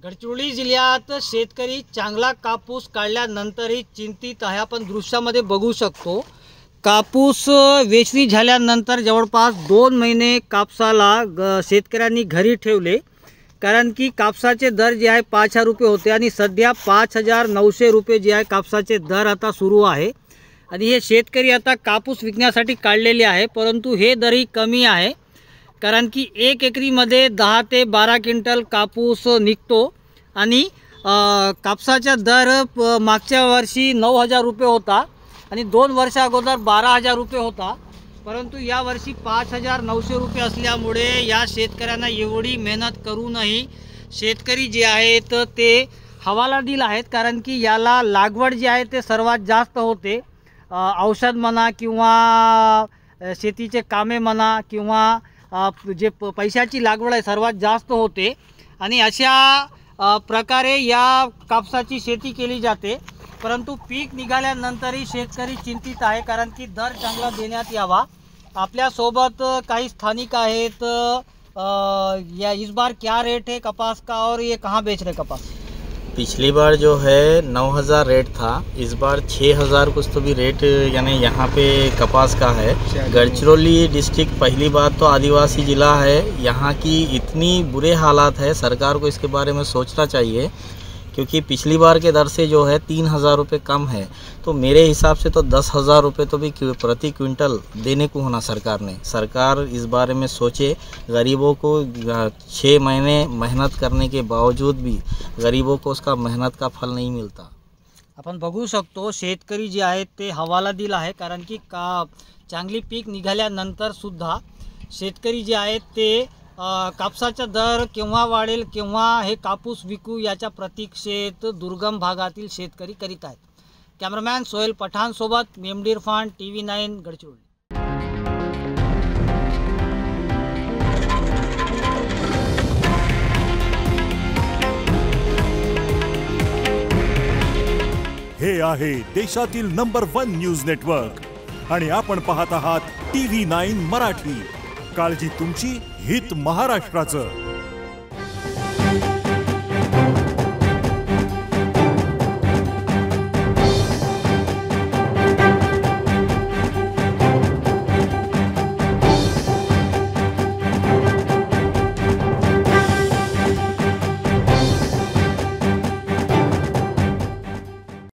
गडचिरोली जिल्ह्यात शेतकरी चांगला कापूस काढल्यानंतरही चिंतित आहे। आपण दृश्यामध्ये बघू शकतो कापूस वेचणी झाल्यानंतर जवळपास 2 महिने कापसाला शेतकऱ्यांनी घरी ठेवले, कारण की कापसाचे दर जे आहे 5,000 रुपये होते आणि सध्या 5,900 रुपये जे आहे कापसाचे दर आता सुरू आहे। आणि हे शेतकरी आता कापूस विकण्यासाठी काढलेले आहे, परंतु हे दरही कमी आहे, कारण की 1 एकरीमध्ये 10 ते 12 क्विंटल कापूस निघतो आणि कापसाचा दर मागच्या वर्षी 9,000 रुपये होता आणि 2 वर्षा अगोदर 12,000 रुपये होता, परंतु या वर्षी 5,900 रुपये असल्यामुळे या शेतकऱ्यांना एवढी मेहनत करूनही शेतकरी जे आहेत ते हवालदिल आहेत, कारण की याला लागवड जी आहे ते सर्वात जास्त होते। औषध म्हणा किंवा शेतीचे कामे म्हणा किंवा जे पैशाची लागवड आहे सर्वात जास्त होते आणि अशा प्रकारे या कापसाची शेती केली जाते। परंतु पीक निघाल्यानंतरही शेतकरी चिंतित आहे, कारण की दर चांगला देण्यात यावा। आपल्यासोबत काही स्थानिक आहेत। या इस बार क्या रेट है कपास का और ये कहाँ बेच रहे कपास? पिछली बार जो है 9,000 रेट था, इस बार 6,000 कुछ तो भी रेट यानी यहाँ पे कपास का है। गडचिरोली डिस्ट्रिक्ट पहली बात तो आदिवासी ज़िला है, यहाँ की इतनी बुरे हालात है, सरकार को इसके बारे में सोचना चाहिए, क्योंकि पिछली बार के दर से जो है 3,000 रुपये कम है। तो मेरे हिसाब से तो 10,000 रुपये तो भी प्रति क्विंटल देने को होना सरकार ने। सरकार इस बारे में सोचे। गरीबों को 6 महीने मेहनत करने के बावजूद भी गरीबों को उसका मेहनत का फल नहीं मिलता। आपण बघू शकतो शेतकरी जे आहेत ते हवालदिल आहे, कारण की चांगली पीक निघाल्यानंतर सुद्धा शेतकरी जे आहेत ते कापसाचा दर केव्हा वाढेल, केव्हा हे कापूस विकू याच्या प्रतीक्षेत दुर्गम भागातील शेतकरी करीत आहेत। कॅमेरामॅन सोहेल पठाण सोबत मेमडी इरफान, TV9 गडचिरोली। हे आहे देशातील नंबर 1 न्यूज नेटवर्क आणि आपण पाहत आहात TV9 मराठी। काळजी तुमची, हित महाराष्ट्राचं।